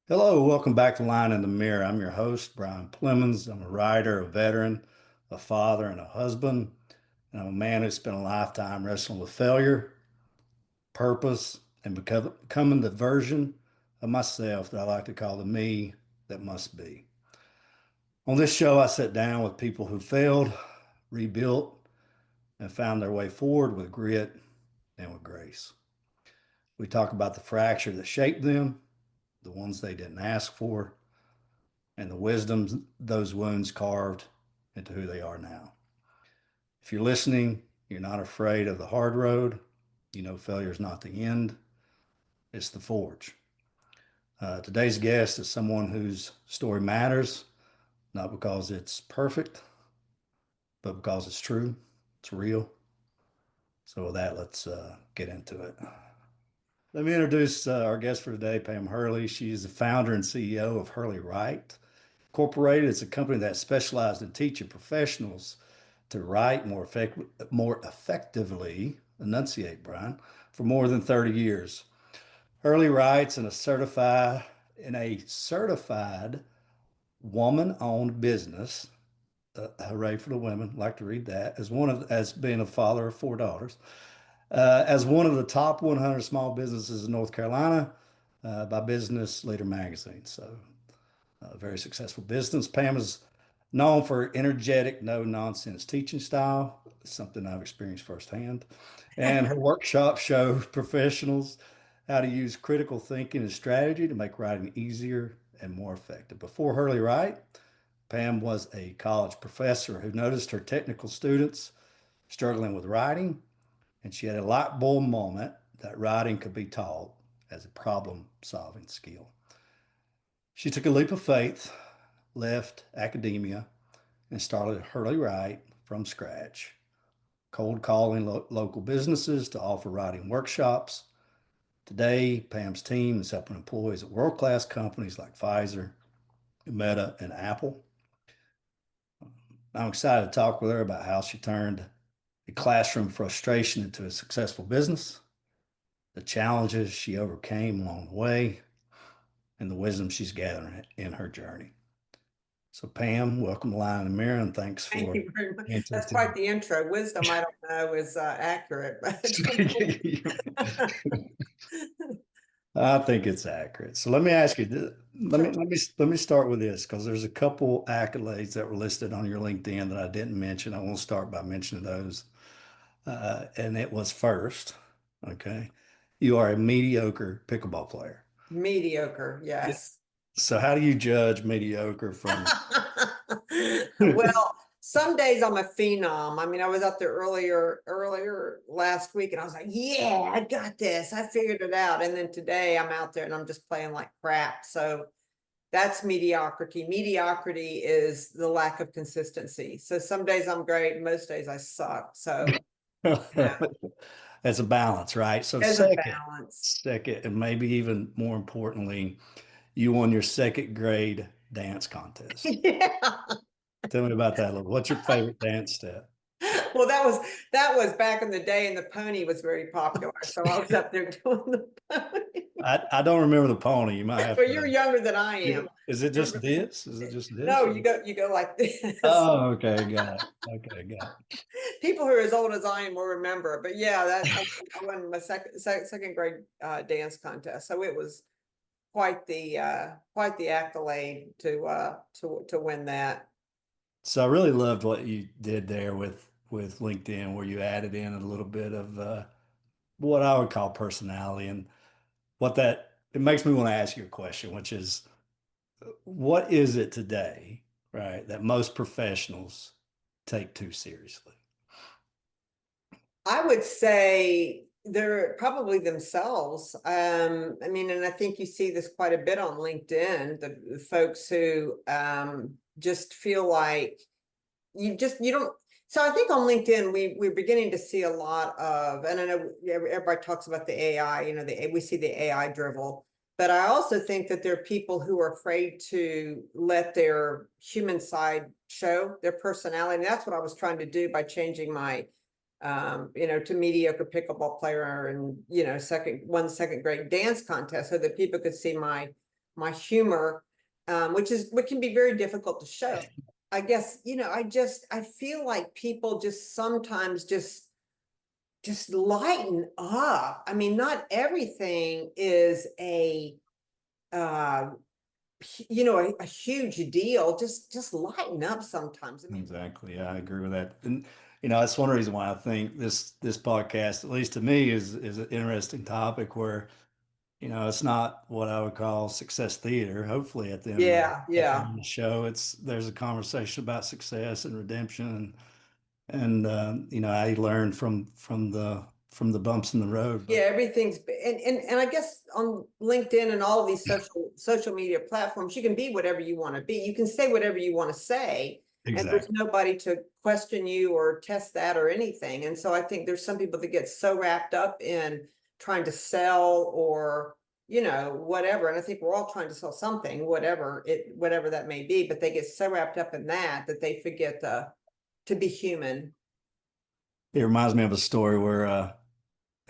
Hello, welcome back to Line in the Mirror. I'm your host, Brian Plemons. I'm a writer, a veteran, a father, and a husband. And I'm a man who spent a lifetime wrestling with failure, purpose, and becoming the version of myself that I like to call the me that must be. On this show, I sit down with people who failed, rebuilt, and found their way forward with grit and with grace. We talk about the fracture that shaped them, the ones they didn't ask for, and the wisdoms those wounds carved into who they are now. If you're listening, you're not afraid of the hard road. You know, failure is not the end, it's the forge. Today's guest is someone whose story matters, not because it's perfect, but because it's true, it's real. So, with that, let's get into it. Let me introduce our guest for today, Pam Hurley. She is the founder and CEO of Hurley Write Incorporated. It's a company that specialized in teaching professionals to write more effectively, enunciate, Brian, for more than 30 years. Hurley writes in a certified woman-owned business. Hooray for the women! Like to read that as being a father of four daughters. As one of the top 100 small businesses in North Carolina by Business Leader magazine. So a very successful business. Pam is known for energetic, no nonsense teaching style, something I've experienced firsthand. And her workshops show professionals how to use critical thinking and strategy to make writing easier and more effective. Before Hurley Write, Pam was a college professor who noticed her technical students struggling with writing, and she had a light bulb moment that writing could be taught as a problem solving skill. She took a leap of faith, left academia, and started Hurley Write from scratch, cold calling local businesses to offer writing workshops. Today, Pam's team is helping employees at world-class companies like Pfizer, Meta, and Apple. I'm excited to talk with her about how she turned a classroom frustration into a successful business, the challenges she overcame along the way, and the wisdom she's gathering in her journey. So, Pam, welcome to Line and Mirror, and thanks Thank for you very much. being That's today. quite the intro. Wisdom, I don't know, is accurate, but I think it's accurate. So let me ask you, let me start with this because there's a couple accolades that were listed on your LinkedIn that I didn't mention. I want to start by mentioning those. And it was first, okay. You are a mediocre pickleball player. mediocre, Yeah. yes. So how do you judge mediocre from? Well, some days I'm a phenom. I mean, I was out there earlier last week and I was like, yeah, I got this. I figured it out. And then today I'm out there and I'm just playing like crap. So that's mediocrity. Mediocrity is the lack of consistency. So some days I'm great, most days I suck. So, you know, As a balance, right? So there's a second, balance. second, and maybe even more importantly, you won your second grade dance contest. Yeah. Tell me about that a little. What's your favorite dance step? Well, that was back in the day, and the pony was very popular. So I was up there doing the pony. I don't remember the pony. You might have Well, to you're younger than I give am. it. Is it just Remember? this? Is it just this? No, Or? you go like this. Oh, okay, got it. Okay, got People who are as old as I am will remember. But yeah, that I won my second grade dance contest. So it was quite the accolade to win that. So I really loved what you did there with LinkedIn, where you added in a little bit of what I would call personality, and what that it makes me want to ask you a question, which is, what is it today, right, that most professionals take too seriously? I would say they're probably themselves. I mean, and I think you see this quite a bit on LinkedIn, the folks who just feel like you don't. So I think on LinkedIn we're beginning to see a lot of, and I know everybody talks about the AI, we see the AI drivel, but I also think that there are people who are afraid to let their human side show their personality. And that's what I was trying to do by changing my to mediocre pickleball player and second grade dance contest so that people could see my my humor, which can be very difficult to show. I guess, I feel like people just sometimes just lighten up. I mean, not everything is uh, a huge deal. Just lighten up sometimes. I mean, Exactly. Yeah, I agree with that. And that's one reason why I think this podcast, at least to me, is an interesting topic where, it's not what I would call success theater. Hopefully yeah, at the end yeah. of the show, there's a conversation about success and redemption and how you learn from the bumps in the road. Yeah, But everything's and I guess on LinkedIn and all of these social media platforms, you can be whatever you want to be. You can say whatever you want to say, and there's exactly. nobody to question you or test that or anything. And so I think there's some people that get so wrapped up in trying to sell or whatever. And I think we're all trying to sell something, whatever that may be, but they get so wrapped up in that they forget to be human. It reminds me of a story where a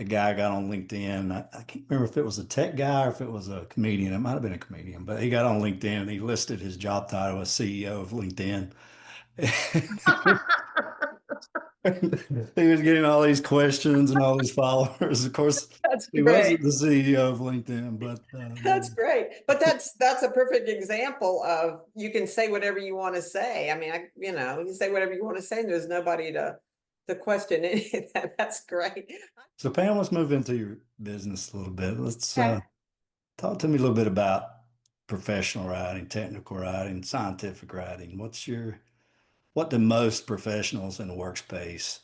guy got on LinkedIn. I can't remember if it was a tech guy or if it was a comedian. It might have been a comedian, but he got on LinkedIn and he listed his job title as CEO of LinkedIn. He was getting all these questions and all these followers. Of course, That's he great. wasn't the CEO of LinkedIn, but That's great. But that's a perfect example of you can say whatever you want to say. I mean, you can say whatever you want to say, and there's nobody to question any of that. That's great. so Pam, let's move into your business a little bit. Let's Okay. talk to me a little bit about professional writing, technical writing, scientific writing. What do most professionals in the workspace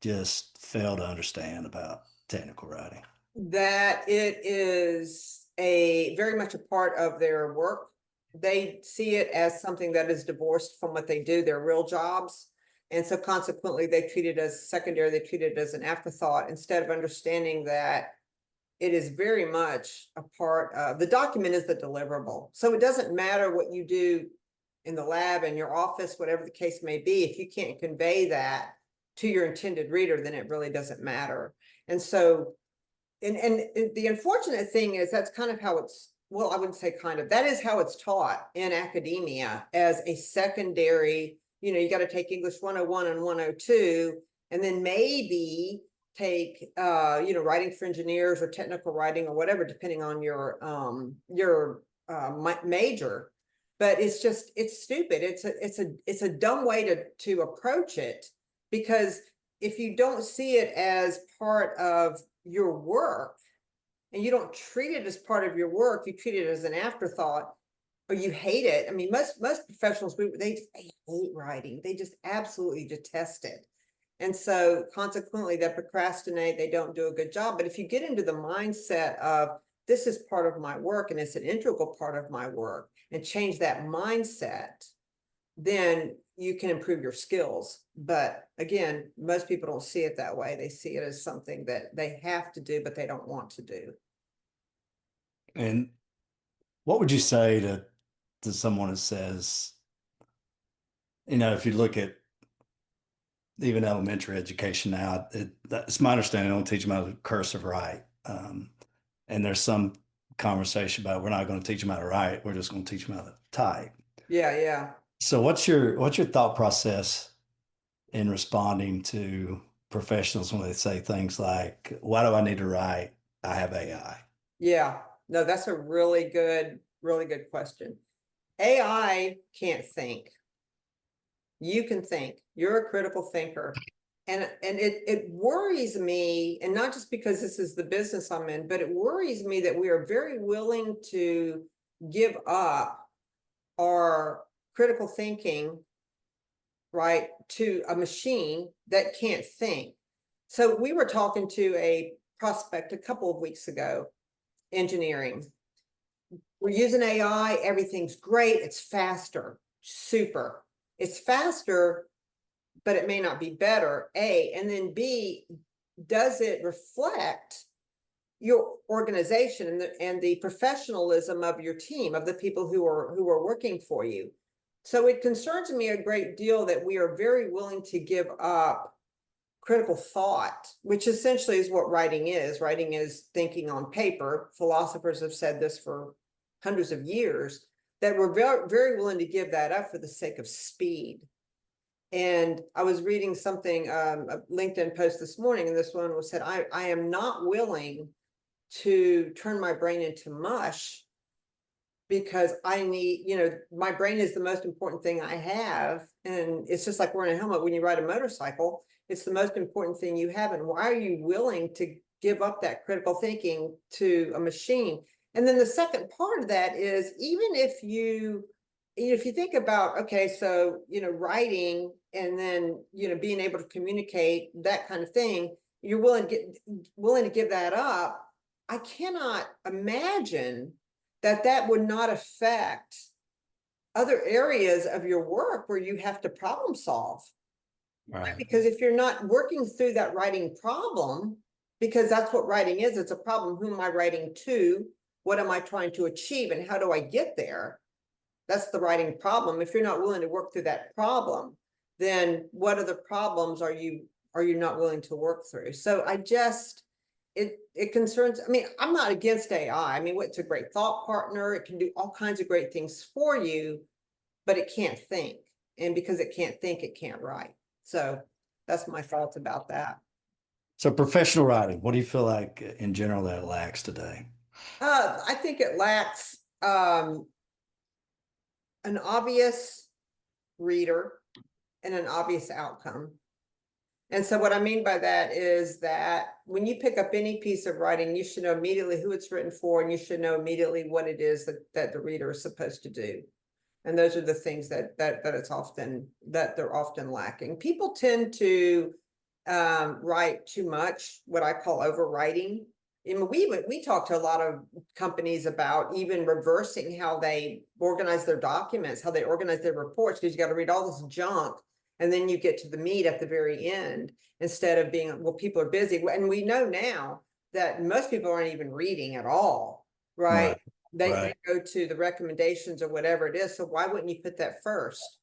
just fail to understand about technical writing? That it is a very much a part of their work. They see it as something that is divorced from what they do, their real jobs. And so consequently, they treat it as secondary, they treat it as an afterthought instead of understanding that it is very much a part of the document is the deliverable. So it doesn't matter what you do in the lab, in your office, whatever the case may be. If you can't convey that to your intended reader, then it really doesn't matter. And so, and the unfortunate thing is that's kind of how I wouldn't say kind of, that is how it's taught in academia as a secondary, you got to take English 101 and 102, and then maybe take writing for engineers or technical writing or whatever, depending on your major. But it's stupid. It's a dumb way to approach it, because if you don't see it as part of your work and you don't treat it as part of your work, you treat it as an afterthought, or you hate it. I mean, most professionals, they hate writing. They just absolutely detest it. And so consequently, they procrastinate, they don't do a good job. But if you get into the mindset of this is part of my work and it's an integral part of my work, and change that mindset, then you can improve your skills. But again, most people don't see it that way. They see it as something that they have to do, but they don't want to do. And what would you say to someone that says, if you look at even elementary education now, it's my understanding they don't teach them how to cursive write. And there's some conversation about we're not going to teach them how to write, we're just going to teach them how to type. Yeah, yeah. So what's your thought process in responding to professionals when they say things like, why do I need to write? I have AI. Yeah. No, that's a really good question. AI can't think. You can think. You're a critical thinker. And it worries me, and not just because this is the business I'm in, but it worries me that we are very willing to give up our critical thinking, right, to a machine that can't think. So we were talking to a prospect a couple of weeks ago, engineering. We're using AI, everything's great, it's faster, super. It's faster, but it may not be better, A. And then B, does it reflect your organization and the professionalism of your team, of the people who are working for you? So it concerns me a great deal that we are very willing to give up critical thought, which essentially is what writing is. Writing is thinking on paper. Philosophers have said this for hundreds of years, that were very, very willing to give that up for the sake of speed. And I was reading something, a LinkedIn post this morning, and this one was said, I am not willing to turn my brain into mush because I need, my brain is the most important thing I have. And it's just like wearing a helmet when you ride a motorcycle, it's the most important thing you have. And why are you willing to give up that critical thinking to a machine? And then the second part of that is, even if you think about, okay, so, writing and then, being able to communicate, that kind of thing, you're willing to give that up. I cannot imagine that would not affect other areas of your work where you have to problem solve. Right. Because if you're not working through that writing problem, because that's what writing is, it's a problem. Who am I writing to? What am I trying to achieve? And how do I get there? That's the writing problem. If you're not willing to work through that problem, then what other problems are you not willing to work through? So it concerns, I mean, I'm not against AI. I mean, it's a great thought partner. It can do all kinds of great things for you, but it can't think. And because it can't think, it can't write. So that's my thoughts about that. So professional writing, what do you feel like in general that it lacks today? I think it lacks an obvious reader and an obvious outcome. And so what I mean by that is that when you pick up any piece of writing, you should know immediately who it's written for, and you should know immediately what it is that the reader is supposed to do. And those are the things that they're often lacking. People tend to write too much, what I call overwriting. And we talk to a lot of companies about even reversing how they organize their documents, how they organize their reports, because you got to read all this junk and then you get to the meat at the very end, instead of being, well, people are busy. And we know now that most people aren't even reading at all, right? Right. They Right. go to the recommendations or whatever it is. So why wouldn't you put that first?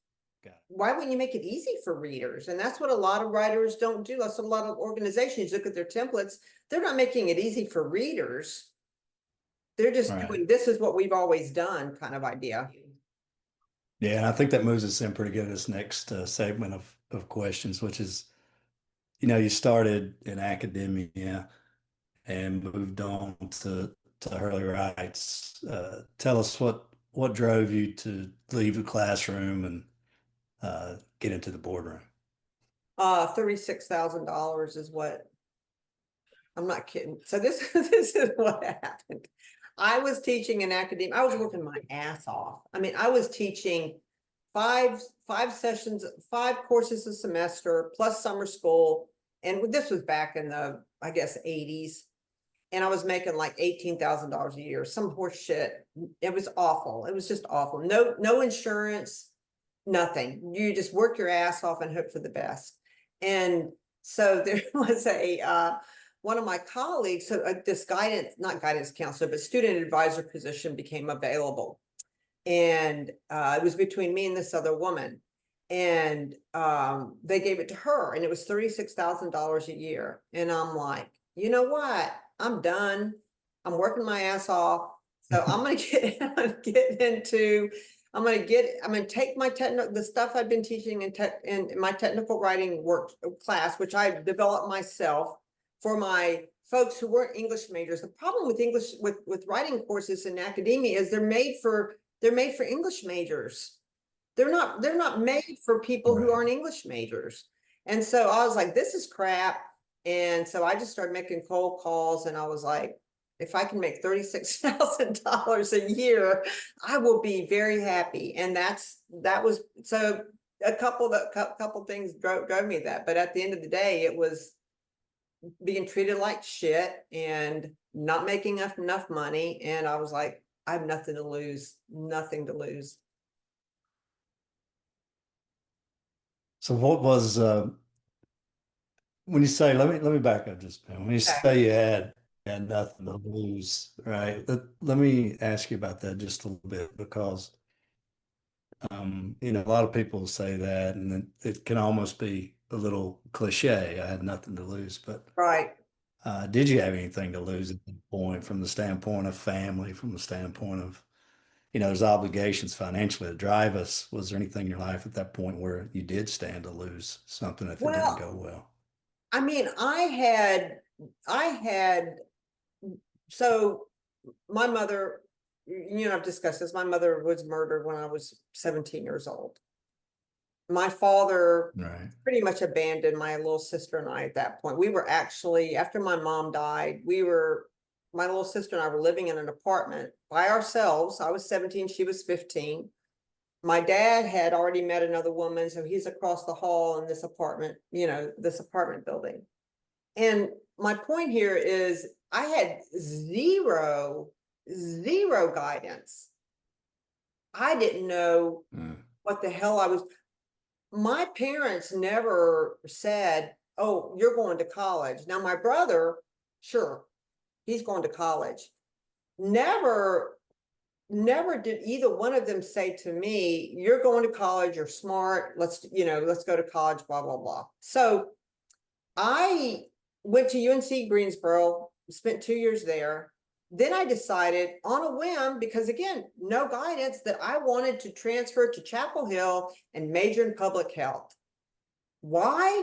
Why wouldn't you make it easy for readers? And that's what a lot of writers don't do. That's what a lot of organizations look at their templates. They're not making it easy for readers. They're just Right. doing, this is what we've always done kind of idea. Yeah, and I think that moves us in pretty good in this next segment of questions, which is, you started in academia and moved on to Hurley Wrights. Tell us what drove you to leave the classroom and get into the boardroom. $36,000 is what, I'm not kidding. So this, this is what happened. I was teaching in academia. I was working my ass off. I mean, I was teaching five sessions, 5 courses a semester, plus summer school. And this was back in the, I guess, 80s. And I was making like $18,000 a year, some horse shit. It was awful. It was just awful. No insurance, nothing. You just work your ass off and hope for the best. And so there was one of my colleagues, so this not guidance counselor, but student advisor position became available. And it was between me and this other woman. And they gave it to her, and it was $36,000 a year. And I'm like, you know what? I'm done. I'm working my ass off. So I'm gonna I'm gonna take my the stuff I've been teaching in my technical writing work class, which I developed myself for my folks who weren't English majors. The problem with English with writing courses in academia is they're made for English majors. They're not made for people who Right. aren't English majors. And so I was like, this is crap. And so I just started making cold calls, and I was like, if I can make $36,000 a year, I will be very happy. And that was so a couple things drove me that. But at the end of the day, it was being treated like shit and not making enough money. And I was like, I have nothing to lose, nothing to lose. So what was when you say let me back up just a minute. When you Okay. say you had nothing to lose, right? Let me ask you about that just a little bit because a lot of people say that and then it can almost be a little cliche. I had nothing to lose, but Right. did you have anything to lose at that point from the standpoint of family, from the standpoint of there's obligations financially to drive us. Was there anything in your life at that point where you did stand to lose something if it didn't Well, go well? I mean, I had, so my mother, I've discussed this. My mother was murdered when I was 17 years old. My father Right. pretty much abandoned my little sister and I at that point. We were actually, after my mom died, my little sister and I were living in an apartment by ourselves. I was 17, she was 15. My dad had already met another woman, so he's across the hall in this apartment, this apartment building. And my point here is I had zero guidance. I didn't know Mm. what the hell I was. My parents never said, "Oh, you're going to college." Now, my brother, sure, he's going to college. Never, never did either one of them say to me, "You're going to college, you're smart, let's go to college, blah, blah, blah." So I went to UNC Greensboro, spent 2 years there. Then I decided on a whim, because again, no guidance, that I wanted to transfer to Chapel Hill and major in public health. Why?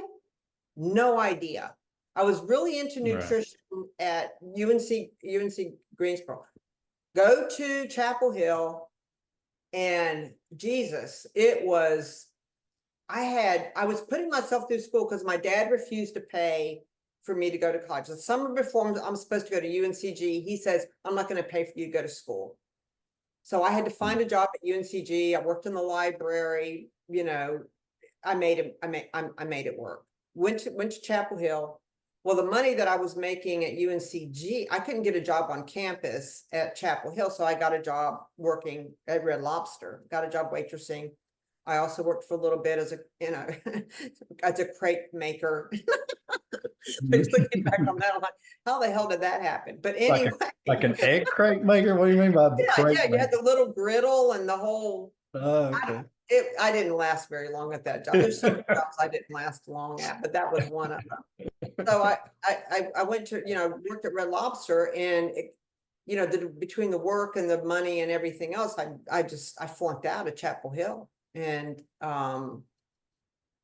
No idea. I was really into Right. nutrition at UNC Greensboro. Go to Chapel Hill, and Jesus, I was putting myself through school because my dad refused to pay for me to go to college. The summer before I'm supposed to go to UNCG, he says, "I'm not going to pay for you to go to school." So I had to find a Mm. job at UNCG. I worked in the library. I made it work. Went to Chapel Hill. Well, the money that I was making at UNCG, I couldn't get a job on campus at Chapel Hill, so I got a job working at Red Lobster. Got a job waitressing. I also worked for a little bit as a as a crepe maker. Which, looking back on that, I'm like, how the hell did that happen? But Like anyway, like an egg crate maker? What do you mean by crate yeah, you had maker? the little griddle and the whole. Oh, I, okay. I didn't last very long at that job. There's so many jobs I didn't last long at, but that was one of them. So I went to, worked at Red Lobster, and between the work and the money and everything else, I flunked out of Chapel Hill, and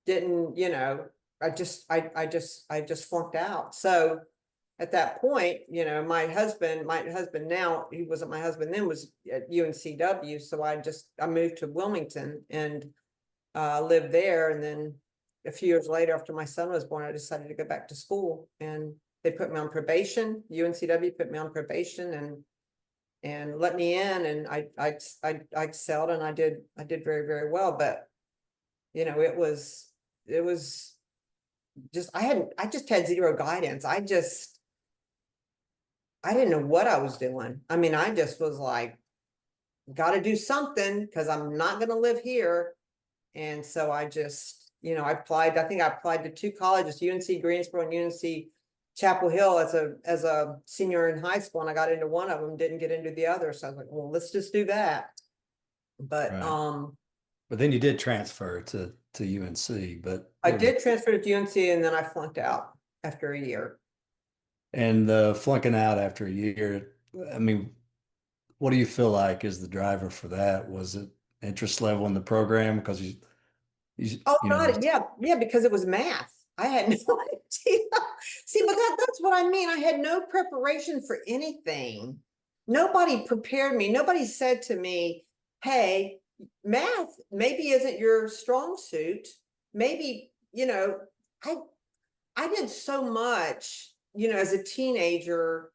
didn't, I just flunked out. So at that point, my husband now, he wasn't my husband then, was at UNCW. So I moved to Wilmington and lived there. And then a few years later, after my son was born, I decided to go back to school, and they put me on probation. UNCW put me on probation and let me in, and I excelled, and I did very, very well. But it was just, I just had zero guidance. I didn't know what I was doing. I mean, I just was like, got to do something because I'm not going to live here. And so I just, I applied. I think I applied to two colleges, UNC Greensboro and UNC Chapel Hill, as a senior in high school, and I got into one of them, didn't get into the other. So I was like, well, let's just do that. But Right. But then you did transfer to UNC, but I it was did transfer to UNC, and then I flunked out after a year. and flunking out after a year. I mean, what do you feel like is the driver for that? Was it interest level in the program? Because Oh, you know, God, yeah, yeah, because it was math. I had no idea. See, but that's what I mean. I had no preparation for anything. Nobody prepared me. Nobody said to me, "Hey, math maybe isn't your strong suit. Maybe, I I did so much, as a teenager,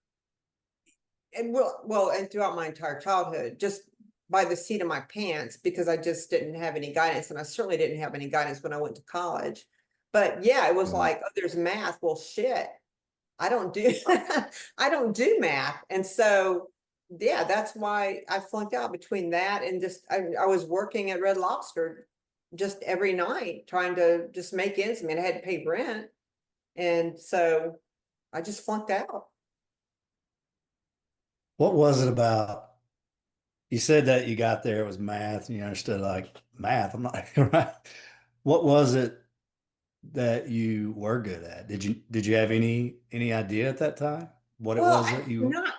and and throughout my entire childhood, just by the seat of my pants, because I just didn't have any guidance, and I certainly didn't have any guidance when I went to college. But yeah, it was right. like, oh, there's math. Well, shit, I don't do I don't do math, and so yeah, that's why I flunked out between that and just I was working at Red Lobster just every night trying to just make ends meet. I had to pay rent, and so I just flunked out. What was it about? You said that you got there, it was math, and you understood like math. I'm not right. What was it that you were good at? Did you have any idea at that time what it Well, was that you not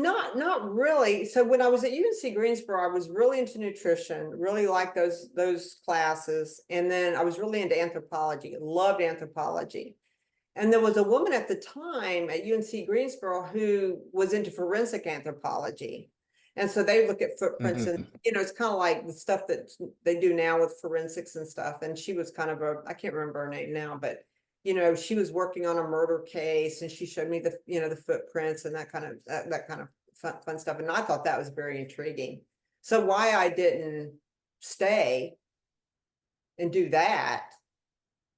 Not really. So when I was at UNC Greensboro, I was really into nutrition, really liked those classes. And then I was really into anthropology, loved anthropology. And there was a woman at the time at UNC Greensboro who was into forensic anthropology. And so they look at footprints and, Mhm. it's kind of like the stuff that they do now with forensics and stuff. And she was kind of I can't remember her name now, but she was working on a murder case and she showed me the footprints and that kind of fun stuff. And I thought that was very intriguing. So why I didn't stay and do that,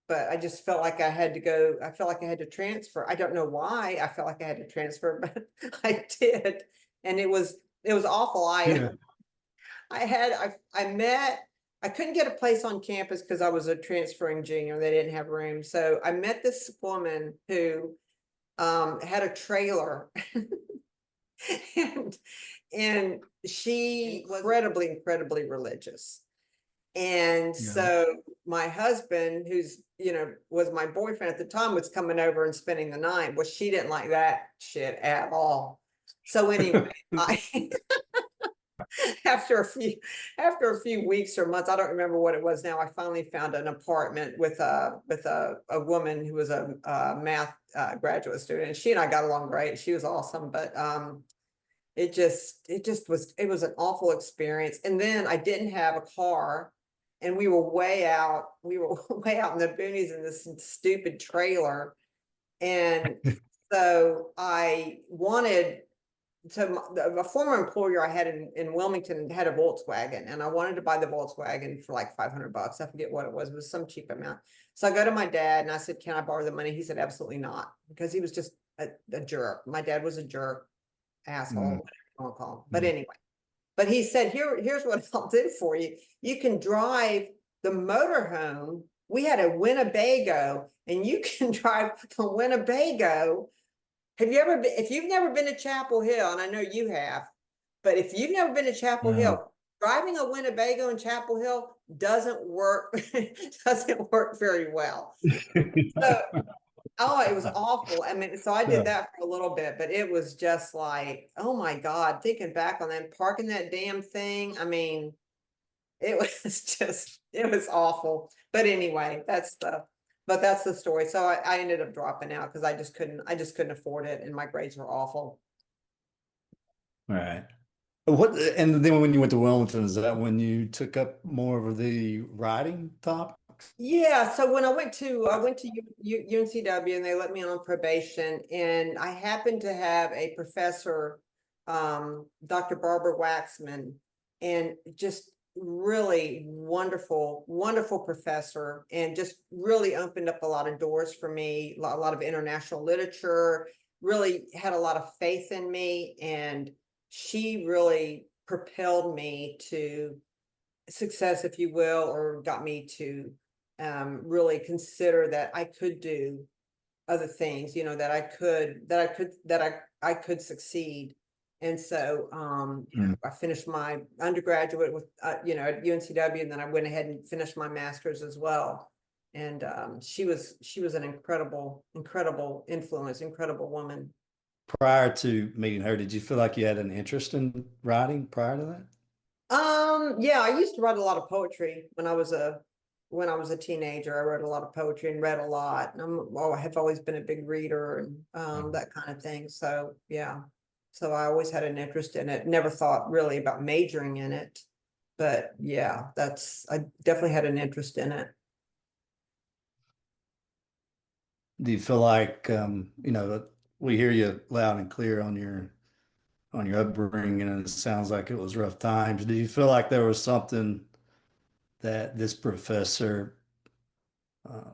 but I just felt like I had to go. I felt like I had to transfer. I don't know why I felt like I had to transfer, but I did. And it was awful. Yeah. I couldn't get a place on campus because I was a transferring junior. They didn't have room. So I met this woman who had a trailer and she was incredibly religious. And Yeah. so my husband, who's, was my boyfriend at the time, was coming over and spending the night. Well, she didn't like that shit at all. So anyway, I after a few weeks or months, I don't remember what it was now, I finally found an apartment with a woman who was a math graduate student. And she and I got along great. She was awesome, but it was an awful experience. And then I didn't have a car and we were way out way out in the boonies in this stupid trailer. And so I wanted to, a former employer I had in Wilmington had a Volkswagen, and I wanted to buy the Volkswagen for like $500. I forget what it was some cheap amount. So I go to my dad and I said, can I borrow the money? He said, absolutely not, because he was just a jerk. My dad was a jerk, asshole, Mm, whatever you want to call him. But mm. anyway, but he said, here's what I'll do for you. You can drive the motorhome. We had a Winnebago, and you can drive the Winnebago. If you've never been to Chapel Hill, and I know you have, but if you've never been to Chapel No. Hill, driving a Winnebago in Chapel Hill doesn't work, doesn't work very well. So, oh, it was awful. I mean, so I did Yeah. that for a little bit, but it was just like, oh my God, thinking back on that, parking that damn thing. I mean, it was it was awful. But anyway, that's the story. So I ended up dropping out because I just couldn't afford it and my grades were awful. All right. What, and then when you went to Wilmington, is that when you took up more of the writing topics? Yeah, so when I went to UNCW and they let me on probation, and I happened to have a professor, Dr. Barbara Waxman, and just really wonderful professor, and just really opened up a lot of doors for me, a lot of international literature, really had a lot of faith in me, and she really propelled me to success, if you will, or got me to really consider that I could do other things, that I could succeed. And so, Mm. I finished my undergraduate with, at UNCW, and then I went ahead and finished my master's as well. And she was an incredible influence, incredible woman. Prior to meeting her, did you feel like you had an interest in writing prior to that? Yeah, I used to write a lot of poetry when I was a teenager. I wrote a lot of poetry and read a lot. And I have always been a big reader and Mm. that kind of thing. So yeah. So I always had an interest in it. Never thought really about majoring in it. But yeah, I definitely had an interest in it. Do you feel like, we hear you loud and clear on your upbringing, and it sounds like it was rough times. Do you feel like there was something that this professor um,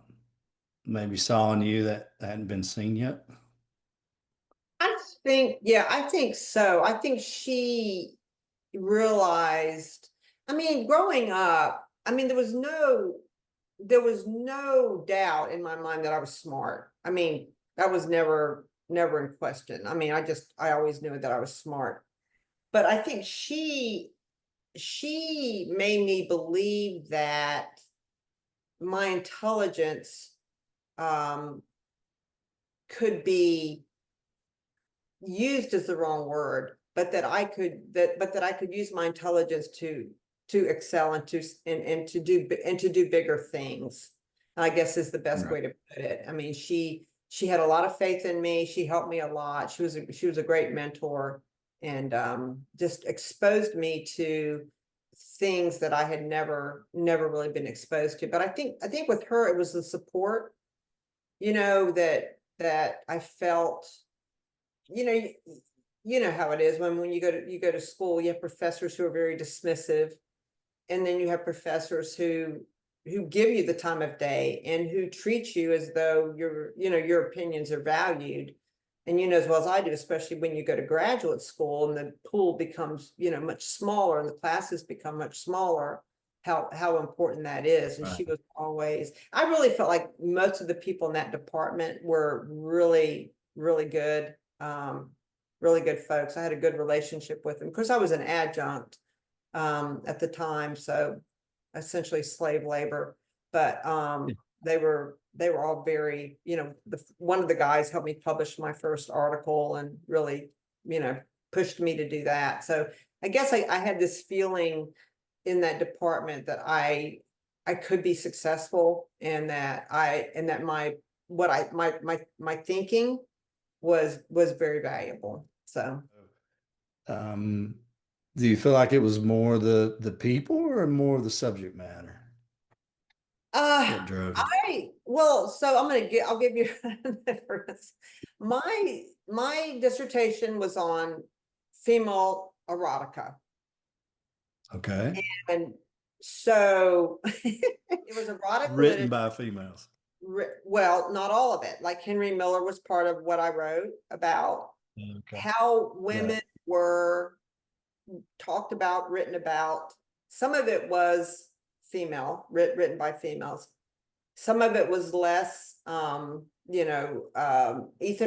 maybe saw in you that hadn't been seen yet? I think so. I think she realized, I mean, growing up, I mean, there was no doubt in my mind that I was smart. I mean, that was never in question. I mean, I always knew that I was smart. But I think she made me believe that my intelligence um could be used, is the wrong word, but that I could use my intelligence to excel and to do bigger things. I guess is the best Right. way to put it. I mean, she had a lot of faith in me. She helped me a lot. She was a great mentor, and just exposed me to things that I had never really been exposed to. But I think with her it was the support, that I felt, you know, you know how it is when you go to school, you have professors who are very dismissive, and then you have professors who give you the time of day and who treat you as though your opinions are valued. And you know as well as I do, especially when you go to graduate school and the pool becomes much smaller and the classes become much smaller, how important that is. And she Right. was always, I really felt like most of the people in that department were really good, really good folks. I had a good relationship with them because I was an adjunct at the time, so essentially slave labor. But they were all very, one of the guys helped me publish my first article and really, pushed me to do that. So I guess I had this feeling in that department that I could be successful, and that my thinking was very valuable. So Um, do you feel like it was more the people or more of the subject matter Uh, that drove you? so I'll give you difference. My dissertation was on female erotica. Okay. And so it was erotic Written literature. by females. Well, not all of it. Like Henry Miller was part of what I wrote about Okay. how Right. women were talked about, written about. Some of it was written by females. Some of it was less, Ethan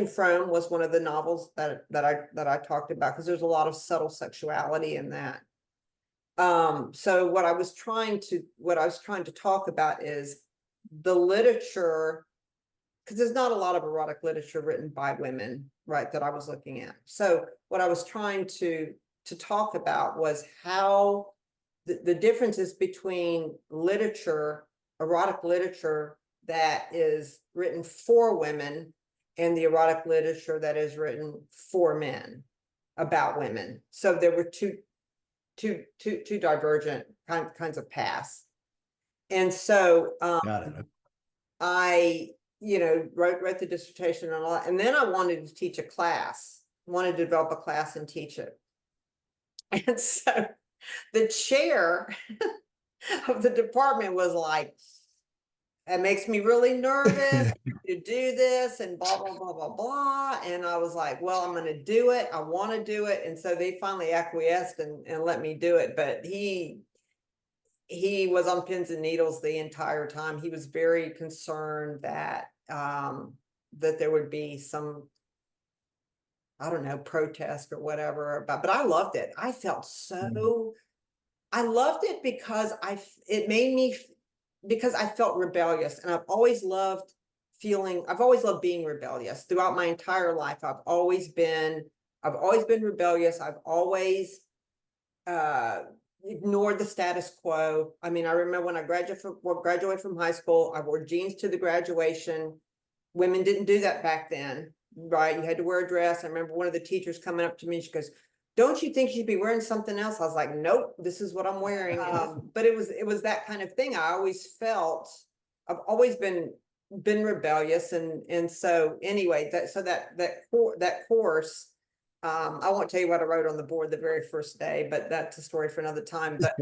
Frome was one of the novels that I talked about, because there's a lot of subtle sexuality in that. So what I was trying to talk about is the literature, because there's not a lot of erotic literature written by women, right, that I was looking at. So what I was trying to talk about was how the differences between erotic literature that is written for women, and the erotic literature that is written for men about women. So there were two divergent kinds of paths. And so Got it. I, wrote the dissertation and all that. And then I wanted to teach a class, wanted to develop a class and teach it. And so the chair of the department was like, it makes me really nervous to do this and blah, blah, blah, blah, blah. And I was like, well, I'm going to do it. I want to do it. And so they finally acquiesced and let me do it. But he was on pins and needles the entire time. He was very concerned that that there would be some, I don't know, protest or whatever. But I loved it. I felt Mhm. so, I loved it because it made me, because I felt rebellious, and I've always loved being rebellious throughout my entire life. I've always been rebellious. I've always uh ignored the status quo. I mean, I remember when I graduated from high school, I wore jeans to the graduation. Women didn't do that back then, right? You had to wear a dress. I remember one of the teachers coming up to me, she goes, don't you think you'd be wearing something else? I was like, nope, this is what I'm wearing. But it was that kind of thing. I always felt, I've always been rebellious. And so anyway, that course, I won't tell you what I wrote on the board the very first day, but that's a story for another time. But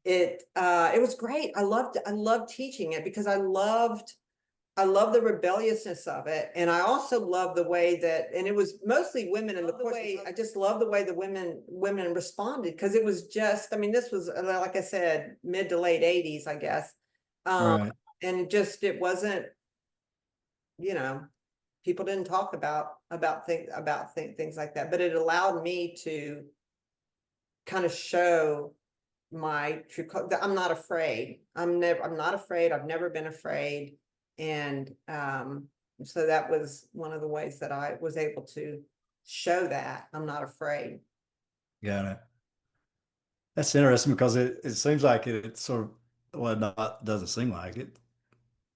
it was great. I loved teaching it, because I love the rebelliousness of it. And I also love the way that, and it was mostly women in the course. I just love the way the women responded, because it was just, I mean, this was, like I said, mid to late 80s, I guess. Um, Right. and it wasn't, you know, people didn't talk about things like that, but it allowed me to kind of show my true I'm not afraid. I'm not afraid. I've never been afraid. And so that was one of the ways that I was able to show that I'm not afraid. Got it. That's interesting because it seems like it sort of, well, not doesn't seem like it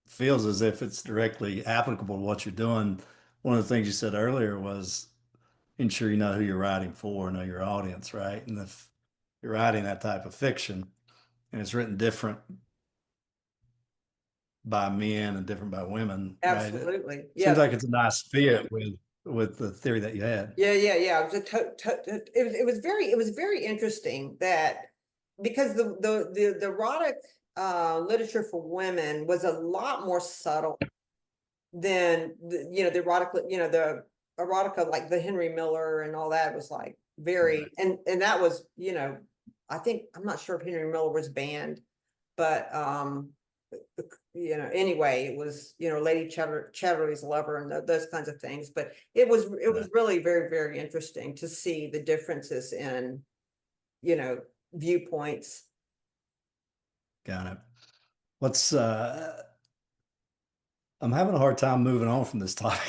feels as if it's directly applicable to what you're doing. One of the things you said earlier was ensure you know who you're writing for, know your audience, right? And if you're writing that type of fiction and it's written different by men and different by women, right? It Absolutely. seems Yeah. like it's a nice fit with the theory that you had. Yeah. It was it was very interesting that because the erotic literature for women was a lot more subtle than the erotic, the erotica like the Henry Miller and all that was like Right. very, and that was, I think, I'm not sure if Henry Miller was banned, but anyway, it was, Lady Chatterley's Lover and those kinds of things. But it was Right. really very, very interesting to see the differences in, viewpoints. Got it. What's I'm having a hard time moving on from this topic.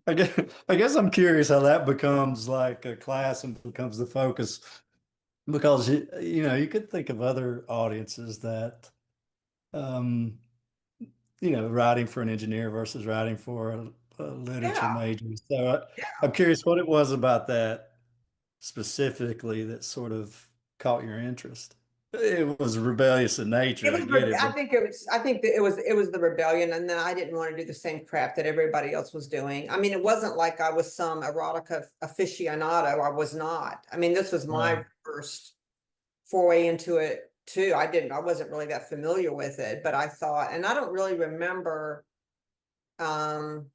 I guess I'm curious how that becomes like a class and becomes the focus because you could think of other audiences that um writing for an engineer versus writing for a literature Yeah, major. So I'm yeah. curious what it was about that specifically that sort of caught your interest. It was rebellious in nature, I get it, I but think it was, I think that it was the rebellion, and then I didn't want to do the same crap that everybody else was doing. I mean, it wasn't like I was some erotica aficionado. I was not. I mean, this was right, my first foray into it too. I wasn't really that familiar with it, but I thought, and I don't really remember um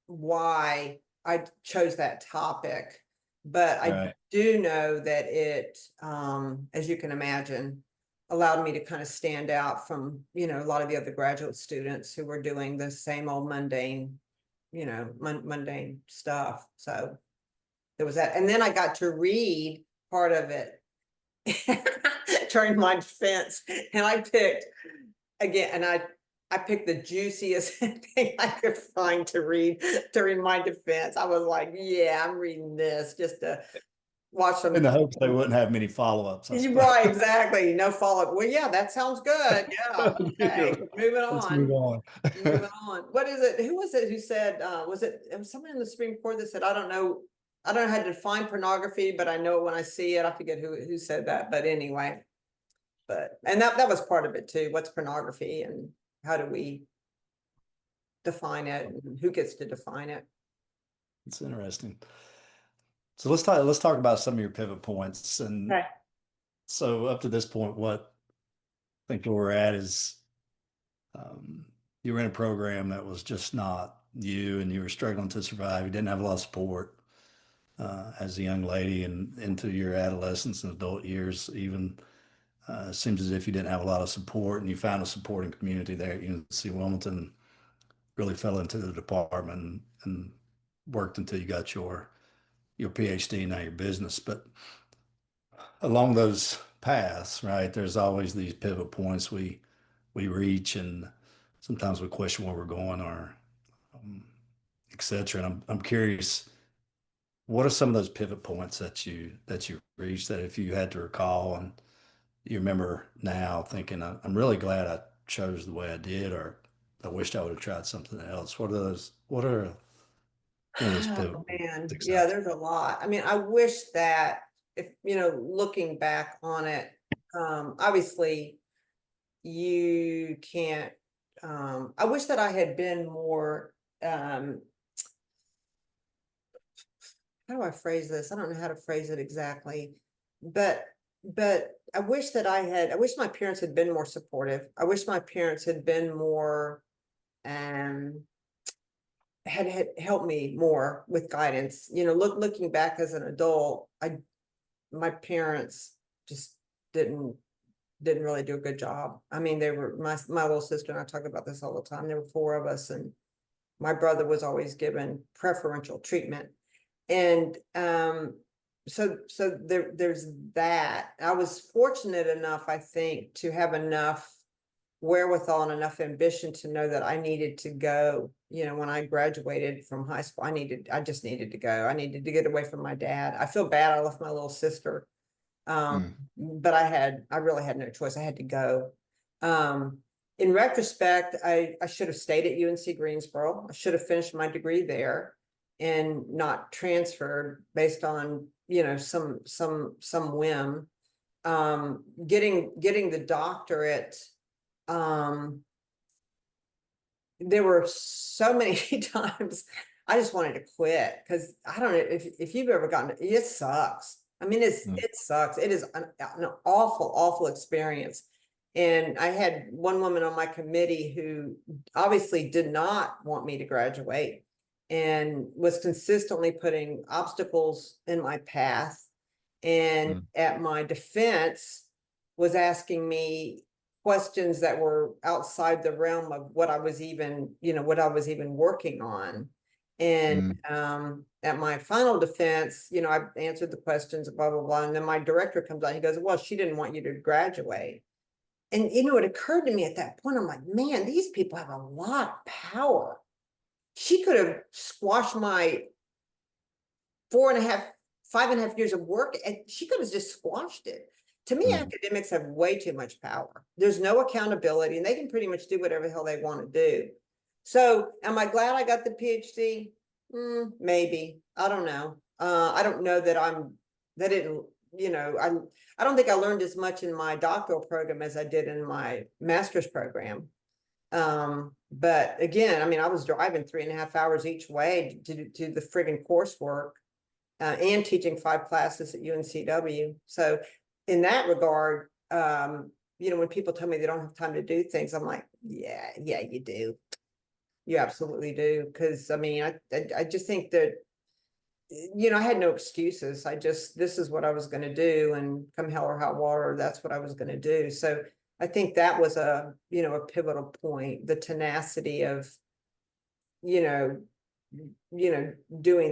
why I chose that topic, but I right, do know that it, as you can imagine, allowed me to kind of stand out from, a lot of the other graduate students who were doing the same old mundane, mundane stuff. So there was that. And then I got to read part of it during my defense, and I picked again, and I picked the juiciest thing I could find to read during my defense. I was like, yeah, I'm reading this just to watch in them. the hopes they wouldn't have many follow-ups, I suppose. Right, exactly. No follow-up. Well, yeah, that sounds good. Yeah. Okay. Moving Let's move on. on. Moving on. What is it? Who was it who said, it was someone in the Supreme Court that said, I don't know how to define pornography, but I know it when I see it. I forget who said that, but anyway. But and that was part of it too. What's pornography and how do we define it and who gets to define it? It's interesting. So let's talk about some of your pivot points. And Okay. so up to this point, what I think where we're at is um, you were in a program that was just not you, and you were struggling to survive. You didn't have a lot of support as a young lady and into your adolescence and adult years. Even it seems as if you didn't have a lot of support, and you found a supporting community there at UNC Wilmington. Really fell into the department and worked until you got your PhD and now your business. But along those paths, right, there's always these pivot points we reach, and sometimes we question where we're going or um, et cetera. And I'm curious, what are some of those pivot points that you reached that if you had to recall and you remember now thinking, I'm really glad I chose the way I did, or I wished I would have tried something else. What are some of those pivot Oh points man, sticks yeah, out to there's a lot. I mean, I wish that if, looking back on it, obviously you can't, I wish that I had been more, how do I phrase this? I don't know how to phrase it exactly, but I wish my parents had been more supportive. I wish my parents had been more, um had helped me more with guidance. Looking back as an adult, my parents just didn't didn't really do a good job. I mean, they were my little sister and I talk about this all the time. There were four of us, and my brother was always given preferential treatment. And so there's that. I was fortunate enough, I think, to have enough wherewithal and enough ambition to know that I needed to go. When I graduated from high school, I just needed to go. I needed to get away from my dad. I feel bad. I left my little sister. Mm. But I really had no choice. I had to go. In retrospect, I should have stayed at UNC Greensboro. I should have finished my degree there and not transferred based on, some whim. Getting the doctorate, there were so many times I just wanted to quit, because I don't know if you've ever gotten it sucks. I mean, it sucks. It is an awful experience. And I had one woman on my committee who obviously did not want me to graduate and was consistently putting obstacles in my path. And at my defense, was asking me questions that were outside the realm of what I was even working on. And at my final defense, I answered the questions, blah, blah, blah. And then my director comes on, he goes, well, she didn't want you to graduate. And, it occurred to me at that point, I'm like, man, these people have a lot of power. She could have squashed my 5.5 years of work, and she could have just squashed it. To me, academics have way too much power. There's no accountability, and they can pretty much do whatever the hell they want to do. So am I glad I got the PhD? Maybe. I don't know. I don't know that I don't think I learned as much in my doctoral program as I did in my master's program. But again, I mean, I was driving 3.5 hours each way to do the friggin' coursework, and teaching 5 classes at UNCW. So in that regard, when people tell me they don't have time to do things, I'm like, yeah, you do. You absolutely do. Because I mean, I just think that, I had no excuses. This is what I was going to do, and come hell or high water, that's what I was going to do. So I think that was a pivotal point, the tenacity of, doing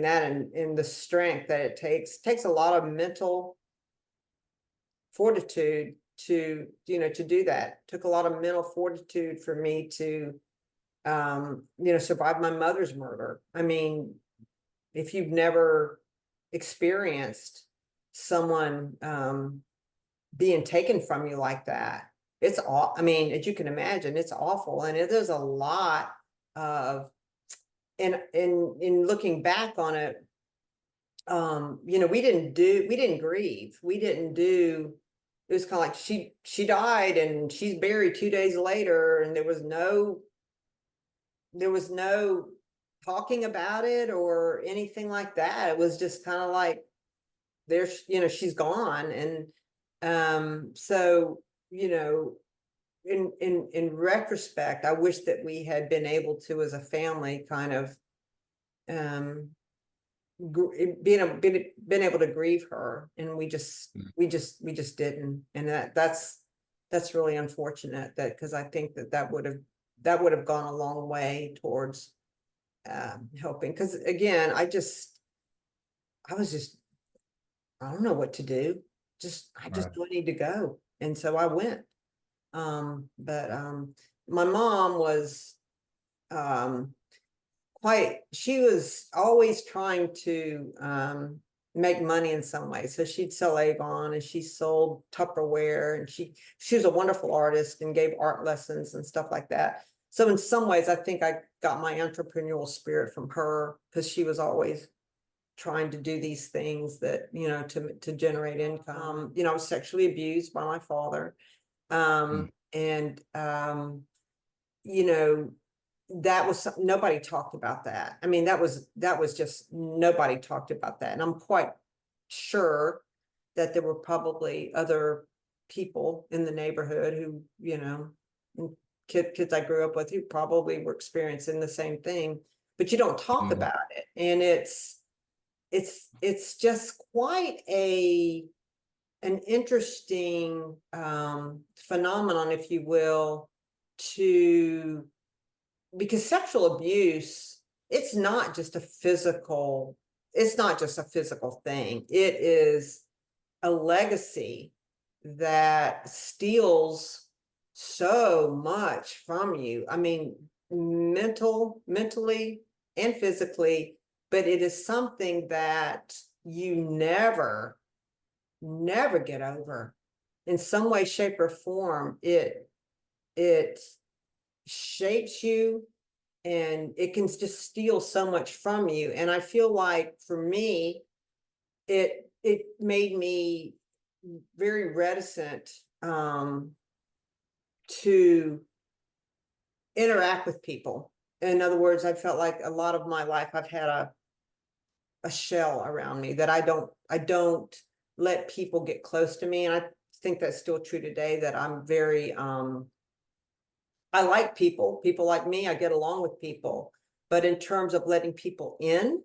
that, and the strength that it takes a lot of mental fortitude to do that. Took a lot of mental fortitude for me to survive my mother's murder. I mean, if you've never experienced someone being taken from you like that, it's all, I mean, as you can imagine, it's awful. And there's a lot of, and in looking back on it, we didn't grieve. We didn't do, it was kind of like she died and she's buried 2 days later, and there was no talking about it or anything like that. It was just kind of like, there's, she's gone. And so, in retrospect, I wish that we had been able to, as a family, kind of been able to grieve her, and we just didn't. And that's really unfortunate, that because I think that would have gone a long way towards helping. Because again, I don't know what to do. I just know I need to go. And so I went. But my mom was she was always trying to make money in some way. So she'd sell Avon, and she sold Tupperware, and she was a wonderful artist and gave art lessons and stuff like that. So in some ways, I think I got my entrepreneurial spirit from her, because she was always trying to do these things that, to generate income. I was sexually abused by my father. And that was nobody talked about that. I mean, that was just, nobody talked about that. And I'm quite sure that there were probably other people in the neighborhood who, kids I grew up with, who probably were experiencing the same thing, but you don't talk about it. And it's just quite an interesting phenomenon, if you will, because sexual abuse, it's not just a physical thing. It is a legacy that steals so much from you. I mean, mentally and physically, but it is something that you never get over. In some way, shape, or form, it shapes you, and it can just steal so much from you. And I feel like for me, it made me very reticent to interact with people. In other words, I felt like a lot of my life I've had a shell around me that I don't let people get close to me. And I think that's still true today, that I'm very I like people like me, I get along with people. But in terms of letting people in,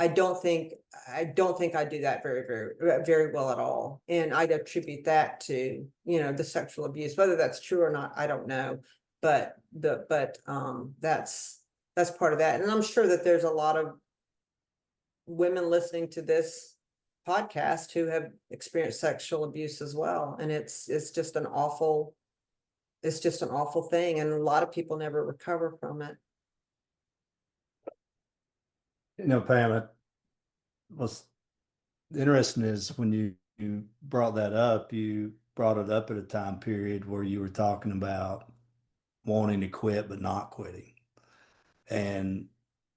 I don't think I do that very well at all. And I'd attribute that to, the sexual abuse. Whether that's true or not, I don't know. But that's part of that. And I'm sure that there's a lot of women listening to this podcast who have experienced sexual abuse as well. And it's just an awful thing. And a lot of people never recover from it. Pam, it was interesting is when you brought that up, you brought it up at a time period where you were talking about wanting to quit but not quitting and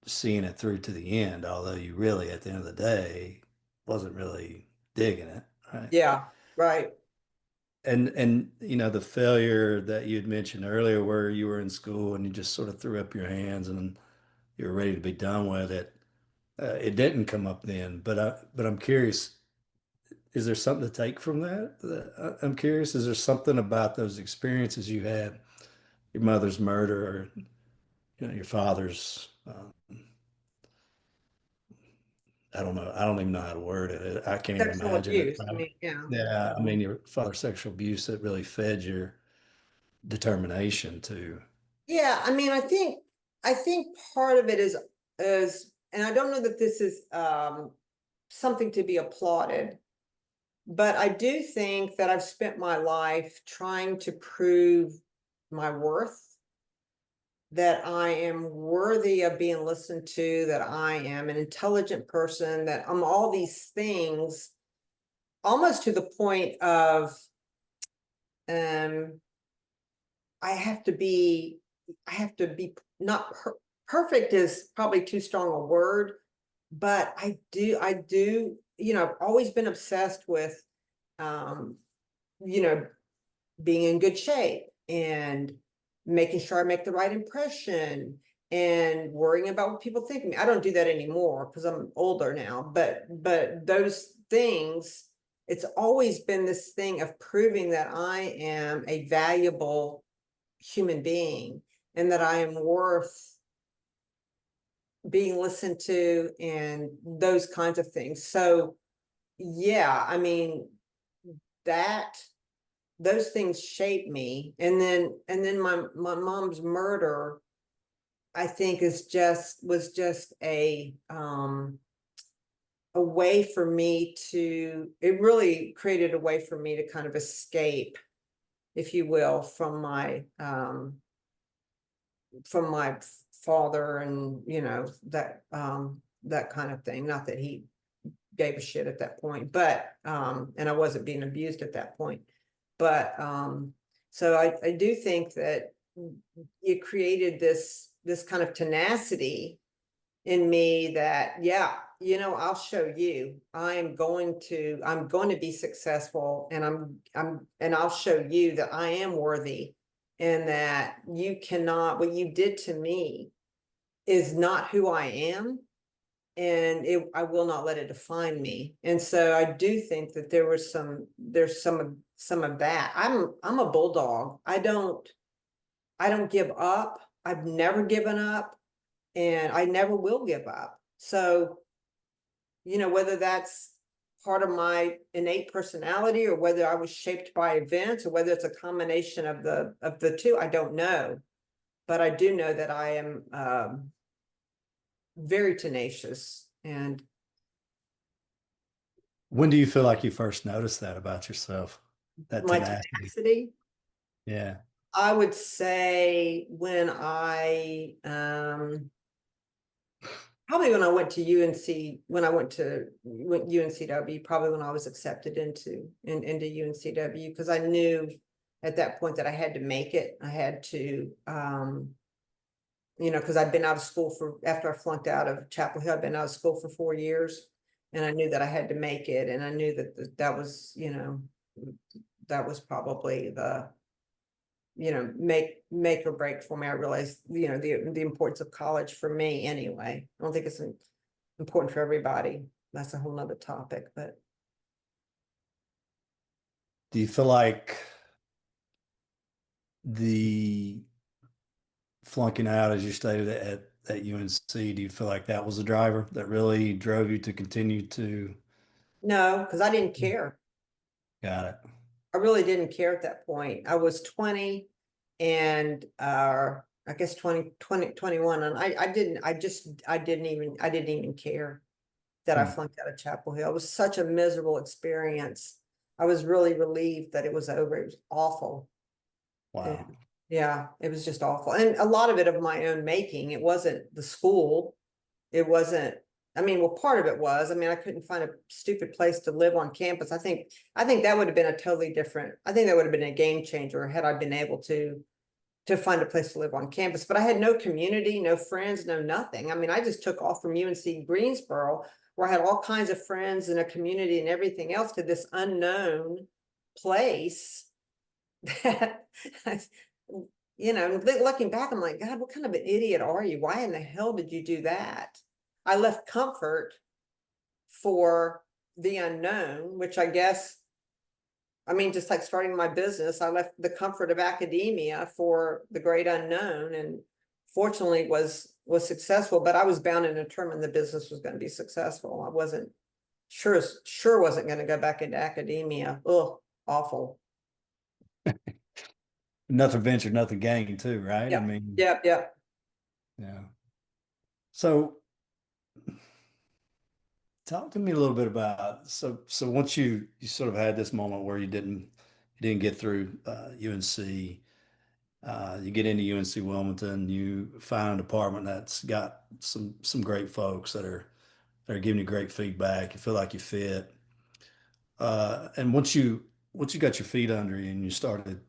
seeing it through to the end, although you really at the end of the day wasn't really digging it, right? Yeah, right. And the failure that you had mentioned earlier where you were in school and you just sort of threw up your hands and you were ready to be done with it. It didn't come up then, but I'm curious, is there something to take from that? I'm curious, is there something about those experiences you had, your mother's murder or your father's I don't know. I don't even know how to word it. I can't even Sexual imagine it. abuse. I mean, yeah. Yeah, I mean, your father's sexual abuse that really fed your determination to. Yeah, I mean, I think part of it is, and I don't know that this is something to be applauded, but I do think that I've spent my life trying to prove my worth, that I am worthy of being listened to, that I am an intelligent person, that I'm all these things, almost to the point of um I have to be, not perfect is probably too strong a word, but I do, I've always been obsessed with, um, you know, being in good shape and making sure I make the right impression and worrying about what people think of me. I don't do that anymore because I'm older now, but those things, it's always been this thing of proving that I am a valuable human being and that I am worth being listened to and those kinds of things. So yeah, I mean, that those things shape me. And then my mom's murder, I think, was just a way for me to, it really created a way for me to kind of escape, if you will, from my father, and that kind of thing. Not that he gave a shit at that point, but and I wasn't being abused at that point. But so I do think that it created this kind of tenacity in me that, yeah, I'll show you. I'm going to be successful, and I'll show you that I am worthy, and that you cannot, what you did to me is not who I am, and I will not let it define me. And so I do think that there's some of that. I'm a bulldog. I don't give up. I've never given up, and I never will give up. So, whether that's part of my innate personality, or whether I was shaped by events, or whether it's a combination of the two, I don't know. But I do know that I am very tenacious. And When do you feel like you first noticed that about yourself? That my tenacity. tenacity, Yeah. I would say when probably when I went to UNC, when I went to UNCW, probably when I was accepted into UNCW, because I knew at that point that I had to make it. I had to, because I'd been out of school after I flunked out of Chapel Hill, I'd been out of school for 4 years, and I knew that I had to make it, and I knew that that was, that was probably the, make or break for me. I realized, the importance of college for me anyway. I don't think it's important for everybody. That's a whole nother topic, but Do you feel like the flunking out, as you stated at UNC, do you feel like that was a driver that really drove you to continue to? no, because I didn't care. Got it. I really didn't care at that point. I was 20 and I guess 21. And I didn't even care that I Hmm. flunked out of Chapel Hill. It was such a miserable experience. I was really relieved that it was over. It was awful. And Wow. yeah, it was just awful. And a lot of it of my own making. It wasn't the school. It wasn't, I mean, well, part of it was, I mean, I couldn't find a stupid place to live on campus. I think that would have been a totally different, I think that would have been a game changer had I been able to find a place to live on campus. But I had no community, no friends, no nothing. I mean, I just took off from UNC Greensboro, where I had all kinds of friends and a community and everything else, to this unknown place that, looking back, I'm like, God, what kind of an idiot are you? Why in the hell did you do that? I left comfort for the unknown, which I guess, I mean, just like starting my business, I left the comfort of academia for the great unknown, and fortunately was successful, but I was bound and determined the business was going to be successful. I wasn't sure wasn't going to go back into academia. Ugh, awful. Nothing ventured, nothing gained, too, right? I Yeah, mean, yeah, yeah. yeah. So talk to me a little bit about so once you sort of had this moment where you didn't get through UNC, you get into UNC Wilmington, you find an department that's got some great folks that are giving you great feedback. You feel like you fit. And once you got your feet under you and you started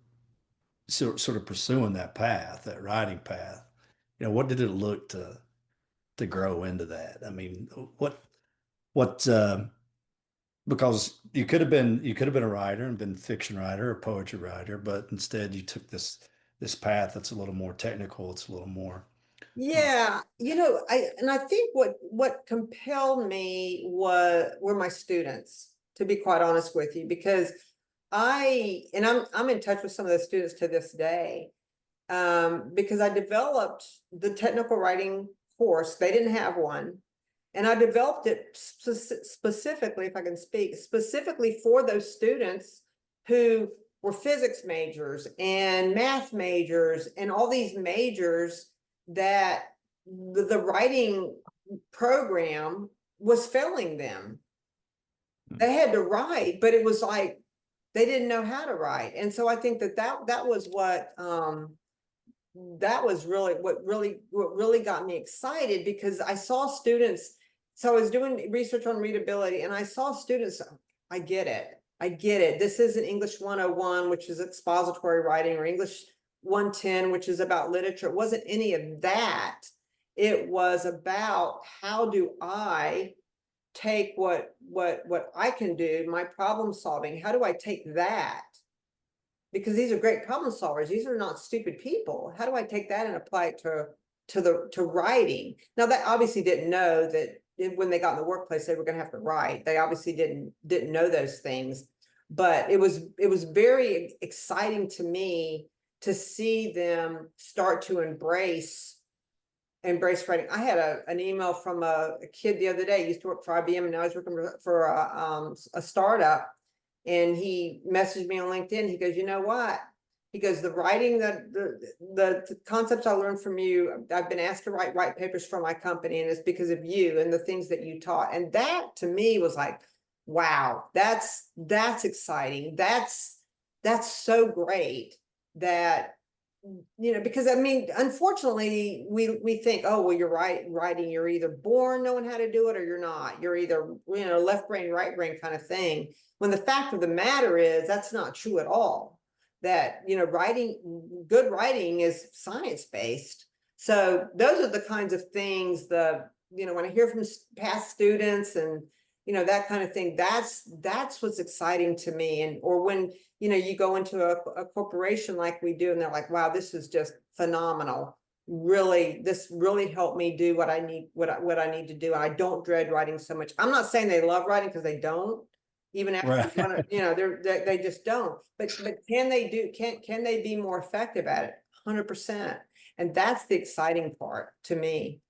sort of pursuing that path, that writing path, what did it look to grow into that? I mean, what because you could have been a writer and been a fiction writer or poetry writer, but instead you took this path that's a little more technical. It's a little more uh, Yeah, I think what compelled me were my students, to be quite honest with you, because I'm in touch with some of the students to this day, because I developed the technical writing course. They didn't have one, and I developed it specifically, if I can speak, specifically for those students who were physics majors and math majors and all these majors that the writing program was failing them. They had to write, but it was like they didn't know how to write. And so I think that was that was really what really got me excited, because I saw students. So I was doing research on readability, and I saw students. I get it. I get it. This isn't English 101, which is expository writing, or English 110, which is about literature. It wasn't any of that. It was about, how do I take what I can do, my problem solving? How do I take that, because these are great problem solvers. These are not stupid people. How do I take that and apply it to writing? Now, that obviously didn't know that when they got in the workplace they were going to have to write. They obviously didn't know those things, but it was very exciting to me to see them start to embrace writing. I had an email from a kid the other day. He used to work for IBM, and now he's working for a startup. And he messaged me on LinkedIn. He goes, you know what? He goes, the writing, the concepts I learned from you, I've been asked to write white papers for my company, and it's because of you and the things that you taught. And that to me was like, wow, that's exciting. That's so great. that, because I mean, unfortunately, we think, oh, well, you're right, writing, you're either born knowing how to do it or you're not. You're either, left brain, right brain kind of thing. When the fact of the matter is that's not true at all. That, good writing is science based. So those are the kinds of things when I hear from past students and that kind of thing, that's what's exciting to me. And or when you go into a corporation like we do, and they're like, wow, this is just phenomenal. Really, this really helped me do what I need, what I need to do. I don't dread writing so much. I'm not saying they love writing, because they don't. Even after Right. they just don't. But can they be more effective at it? 100%. And that's the exciting part to me.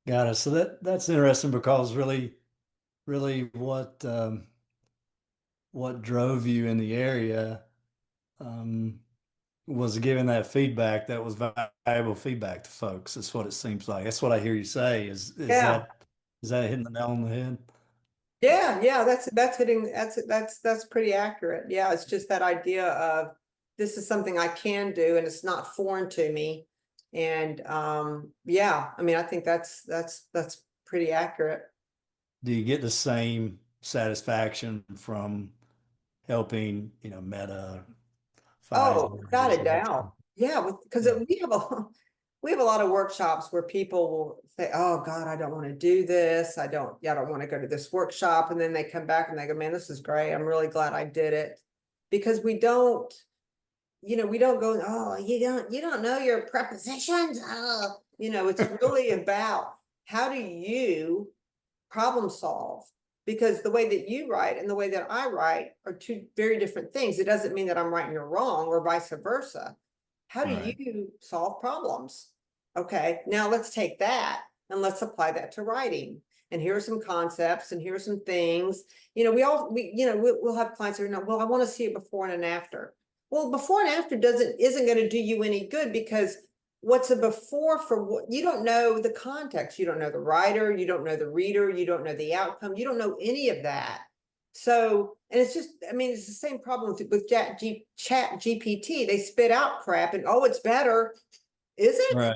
Got it. So that's interesting because really what drove you in the area um, was giving that feedback that was valuable feedback to folks. That's what it seems like. That's what I hear you say. Yeah. Is that hitting the nail on the head? Yeah, yeah, that's pretty accurate. Yeah, it's just that idea of this is something I can do and it's not foreign to me. And yeah, I mean, I think that's pretty accurate. Do you get the same satisfaction from helping, Meta, Oh, Pfizer, without these a large doubt. companies? Yeah, because Yeah. we have a lot of workshops where people will say, "Oh God, I don't want to do this. I don't want to go to this workshop." And then they come back and they go, "Man, this is great. I'm really glad I did it." Because we don't go, "Oh, you don't know your prepositions." Oh, it's really about how do you problem solve, because the way that you write and the way that I write are two very different things. It doesn't mean that I'm right and you're wrong, or vice versa. How do Right. you solve problems? Okay, now let's take that and let's apply that to writing. And here are some concepts, and here are some things. We'll have clients who are, well, I want to see it before and an after. Well, before and after isn't going to do you any good, because what's a before for what? You don't know the context, you don't know the writer, you don't know the reader, you don't know the outcome, you don't know any of that. So, and it's just, I mean, it's the same problem with chat GPT. They spit out crap and, oh, it's better. Is it? Right.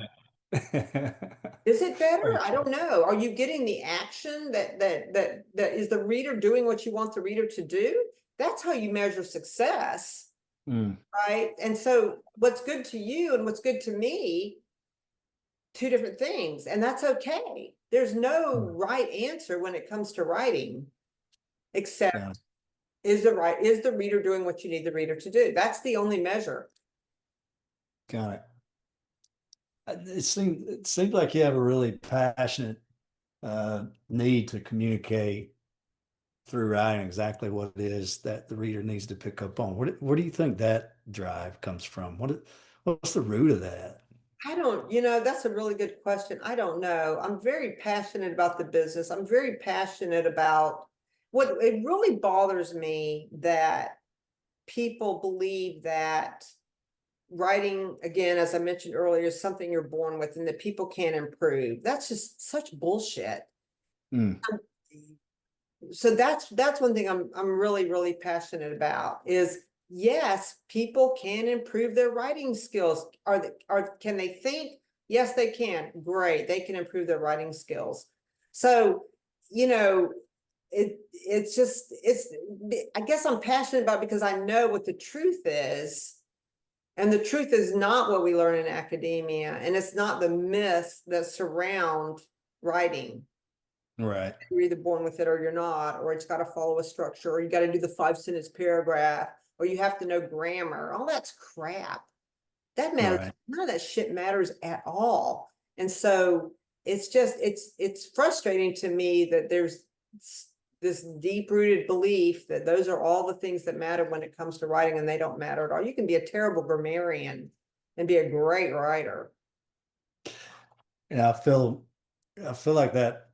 Is it better? Right. I don't know. Are you getting the action that is the reader doing what you want the reader to do? That's how you measure success, Mm, right? And so what's good to you and what's good to me, two different things, and that's okay. There's no mm. right answer when it comes to writing, Got it. except is the reader doing what you need the reader to do? That's the only measure. Got it. It seems like you have a really passionate need to communicate through writing exactly what it is that the reader needs to pick up on. Where do you think that drive comes from? What's the root of that? I don't, that's a really good question. I don't know. I'm very passionate about the business. I'm very passionate about what it really bothers me, that people believe that writing, again, as I mentioned earlier, is something you're born with and that people can't improve. That's just such bullshit. Mm, So that's one thing I'm really passionate about is, yes, people can improve their writing skills. Can they think? Yes, they can. Great. They can improve their writing skills. So, you know, it's I guess I'm passionate about it because I know what the truth is. And the truth is not what we learn in academia, and it's not the myths that surround writing. right. You're either born with it or you're not, or it's got to follow a structure, or you got to do the 5 sentence paragraph, or you have to know grammar. All that's crap. That matters. Right. None of that shit matters at all. And so it's frustrating to me that there's this deep rooted belief that those are all the things that matter when it comes to writing, and they don't matter at all. You can be a terrible grammarian and be a great writer. Yeah, I feel like that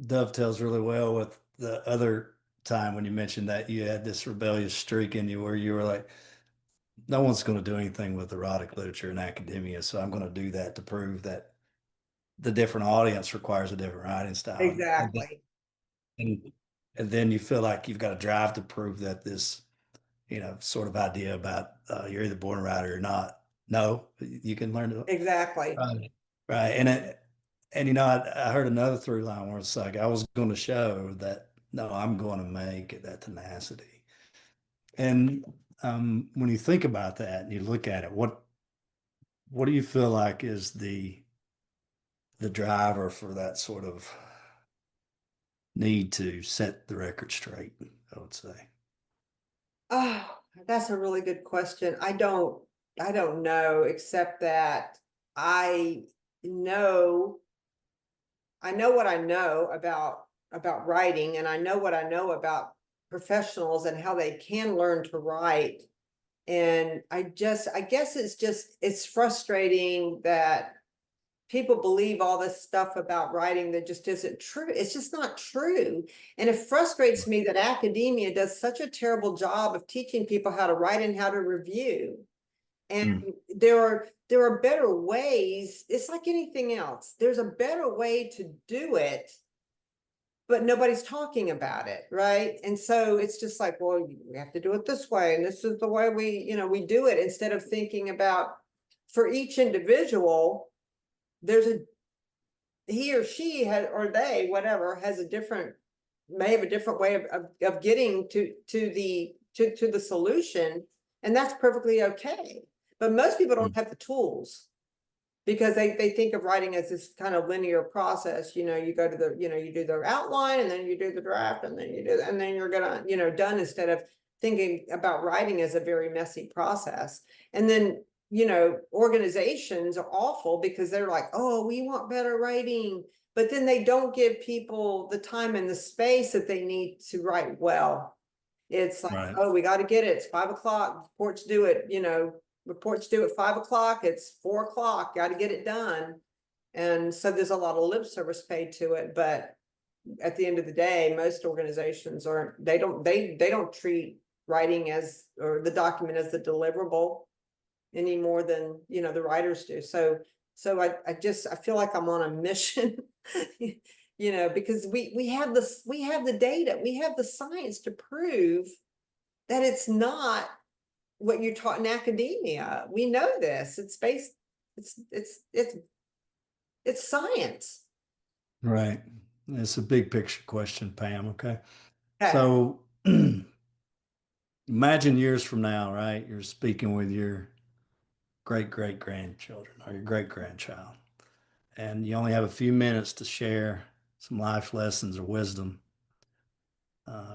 dovetails really well with the other time when you mentioned that you had this rebellious streak in you where you were like, no one's going to do anything with erotic literature in academia, so I'm going to do that to prove that the different audience requires a different writing style. Exactly. And, and then you feel like you've got to drive to prove that this sort of idea about you're either born a writer or not. No, you can learn to Exactly. write. Right. And I heard another through line where it's like I was going to show that no, I'm going to make that tenacity. And when you think about that and you look at it, what do you feel like is the driver for that sort of need to set the record straight, I would say. Oh, that's a really good question. I don't know, except that I know, I know what I know about writing, and I know what I know about professionals and how they can learn to write. And I guess it's frustrating that people believe all this stuff about writing that just isn't true. It's just not true. And it frustrates me that academia does such a terrible job of teaching people how to write and how to review. And Mm, there are better ways. It's like anything else. There's a better way to do it, but nobody's talking about it, right? And so it's just like, well, we have to do it this way, and this is the way we do it, instead of thinking about, for each individual, there's a he or she has, or they, whatever, has a different, may have a different way of getting to the solution, and that's perfectly okay. But most people mm, don't have the tools, because they think of writing as this kind of linear process. You go to you do the outline, and then you do the draft, and then and then you're gonna, done, instead of thinking about writing as a very messy process. And then, organizations are awful because they're like, oh, we want better writing, but then they don't give people the time and the space that they need to write well. It's like, right. oh, we got to get it. It's 5 o'clock. Reports due at, reports due at 5 o'clock. It's 4 o'clock. Got to get it done. And so there's a lot of lip service paid to it. But at the end of the day, most organizations aren't, they don't treat writing as, or the document as, the deliverable any more than, the writers do. So I feel like I'm on a mission, because we have this, we have the data, we have the science to prove that it's not what you're taught in academia. We know this. It's based, it's science. Right. It's a big picture question, Pam. Okay. Okay. So imagine years from now, right? You're speaking with your great great grandchildren or your great grandchild, and you only have a few minutes to share some life lessons or wisdom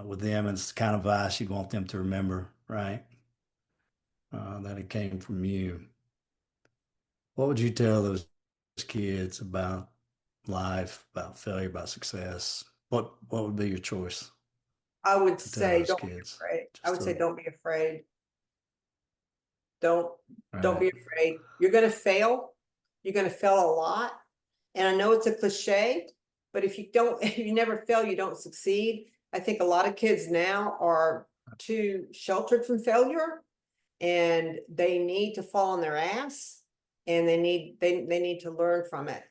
with them. And it's the kind of advice you want them to remember, right? That it came from you. What would you tell those kids about life, about failure, about success? What would be your choice I would to tell say those don't be kids? afraid. I Just would say to don't be afraid. Don't don't right, be afraid. You're going to fail. You're going to fail a lot. And I know it's a cliche, but if you don't, if you never fail, you don't succeed. I think a lot of kids now are too sheltered from failure, and they need to fall on their ass, and they need to learn from it.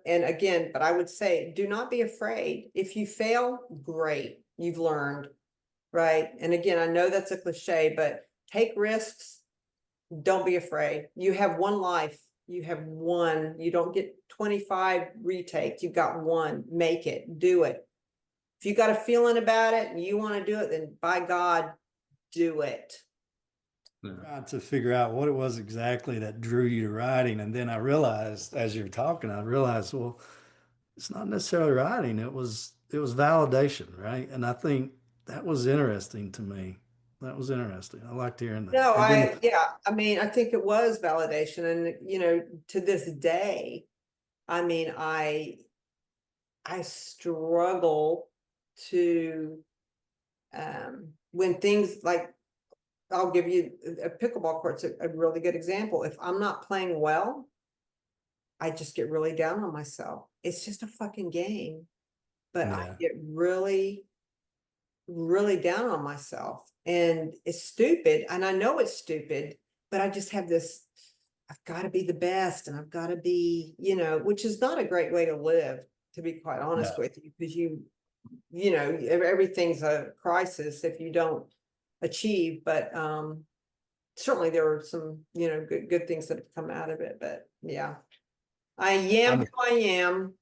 And again, but I would say, do not be afraid. If you fail, great. You've learned, right? And again, I know that's a cliche, but take risks. Don't be afraid. You have one life. You have one. You don't get 25 retakes. You've got one. Make it. Do it. If you got a feeling about it and you want to do it, then by God, do it. trying to figure out what it was exactly that drew you to writing. And then I realized as you were talking, I realized, well, it's not necessarily writing. It was validation, right? And I think that was interesting to me. That was interesting. I liked hearing that. No, And then yeah, I mean, I think it was validation. And, to this day, I mean, I struggle to, when things like, I'll give you a pickleball court's a really good example. If I'm not playing well, I just get really down on myself. It's just a fucking game, but I yeah, get really, really down on myself, and it's stupid. And I know it's stupid, but I just have this, I've got to be the best, and I've got to be, which is not a great way to live, to be quite honest no, with you, because everything's a crisis if you don't achieve, but certainly there were some, good things that have come out of it, but yeah. I am I'm who I am.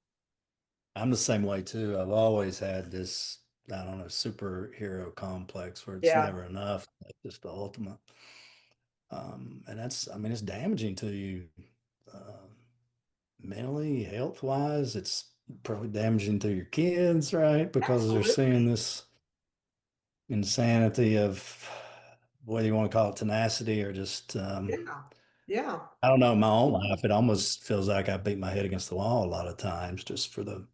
I'm the same way too. I've always had this, I don't know, superhero complex where it's Yeah, never enough. It's just the ultimate. And that's, I mean, it's damaging to you, uh, mentally, health wise. It's probably damaging to your kids, right? Because they're absolutely. seeing this insanity of whether you want to call it tenacity or just, Yeah, yeah, I don't know, in my own life, it almost feels like I beat my head against the wall a lot of times just for the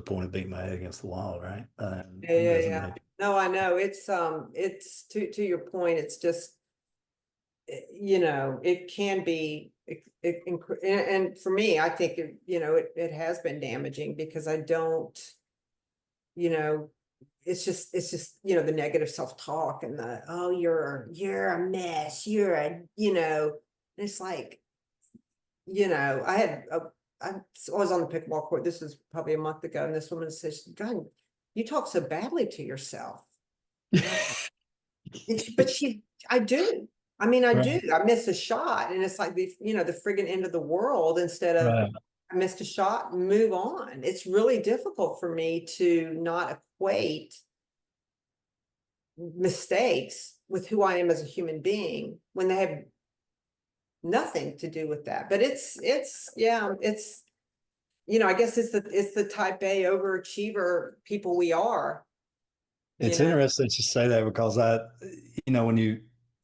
point of beating my head against the wall, right? yeah, It yeah, doesn't yeah. make No, I know. It's to your point, it's just, it can be, and for me, I think it has been damaging because I don't, you know, it's just, the negative self-talk and the, oh, you're a mess, it's like, I was on the pickleball court. This was probably a month ago, and this woman says, God, you talk so badly to yourself. And but I do. I mean, I do. right, I miss a shot, and it's like the friggin' end of the world instead of right. I missed a shot and move on. It's really difficult for me to not equate mistakes with who I am as a human being when they have nothing to do with that. But yeah, I guess it's the type A overachiever people we are, you It's know. interesting that you say that because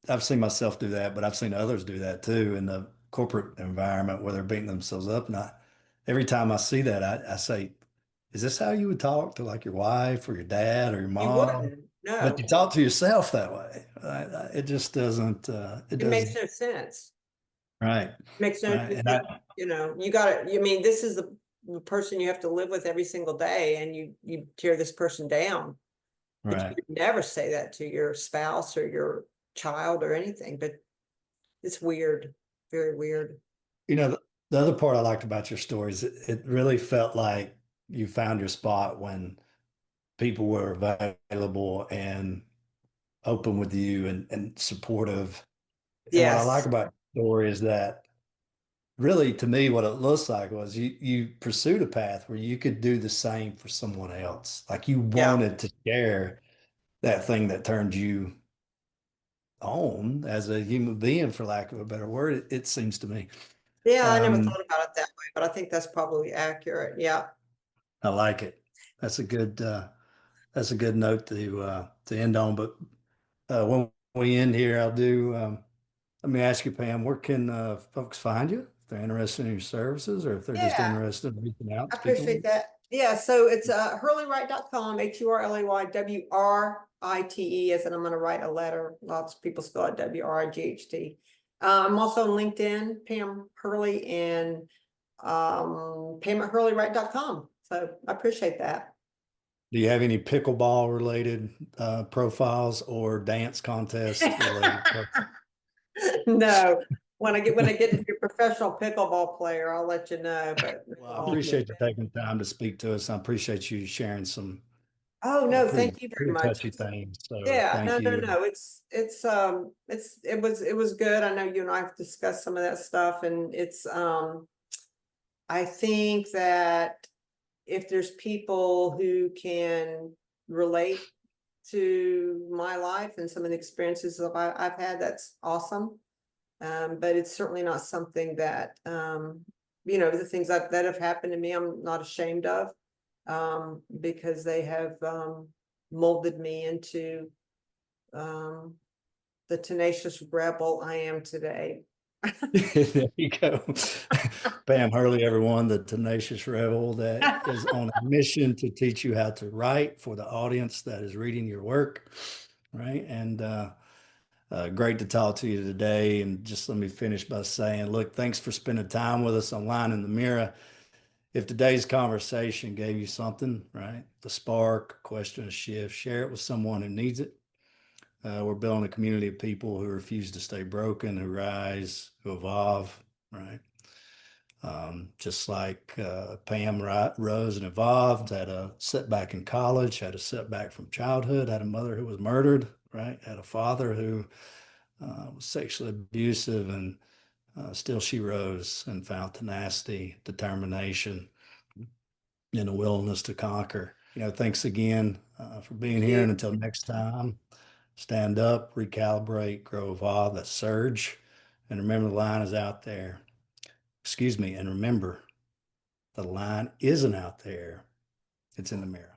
I've seen myself do that, but I've seen others do that too in the corporate environment where they're beating themselves up. And every time I see that, I say, is this how you would talk to like your wife or your dad or your You mom? wouldn't. But No, you talk to yourself that way. It just doesn't, it it makes doesn't, no sense. right. Makes no, Right. And I, you got to, I mean, this is the person you have to live with every single day, and you tear this person down. But you right. would never say that to your spouse or your child or anything. But it's weird, very weird. The other part I liked about your stories, it really felt like you found your spot when people were available and open with you and supportive. And what I like Yes. about your story is that really to me, what it looks like was you pursued a path where you could do the same for someone else. Like you Yeah. wanted to share that thing that turned you on as a human being, for lack of a better word, it seems to me. Yeah, I never Um, thought about it that way, but I think that's probably accurate. Yeah. I like it. That's a good note to end on. But when we end here, I'll do. Let me ask you, Pam, where can folks find you if they're interested in your services or if they're just Yeah. interested in reaching out and I speaking with appreciate you? that. Yeah, so it's hurleywright.com, HurleyWrite, as in I'm going to write a letter. Lots of people spell it WRIGHT. I'm also on LinkedIn, Pam Hurley, and Pam at hurleywright.com. So I appreciate that. Do you have any pickleball related profiles or dance contest related profiles? No, when I get to be a professional pickleball player, I'll let you know. But Well, I no. appreciate you taking time to speak to us. I appreciate you sharing some Oh no, pretty thank you very pretty much. touchy things. So Yeah, thank no, no, you. no. It was good. I know you and I have discussed some of that stuff, and I think that if there's people who can relate to my life and some of the experiences that I've had, that's awesome. But it's certainly not something that the things that have happened to me, I'm not ashamed of, because they have molded me into um, the tenacious rebel I am today. There you go. Pam Hurley, everyone, the tenacious rebel that is on a mission to teach you how to write for the audience that is reading your work, right? And great to talk to you today. And just let me finish by saying, look, thanks for spending time with us online in the mirror. If today's conversation gave you something, right, a spark, a question, a shift, share it with someone who needs it. We're building a community of people who refuse to stay broken, who rise, who evolve, right? Just like Pam rose and evolved, had a setback in college, had a setback from childhood, had a mother who was murdered, right? Had a father who was sexually abusive, and still she rose and found tenacity, determination, and a willingness to conquer. Thanks again for being here. You, And until next time, stand up, recalibrate, grow, evolve, that surge. And remember, the line is out there. Excuse me. And remember, the line isn't out there, it's in the mirror.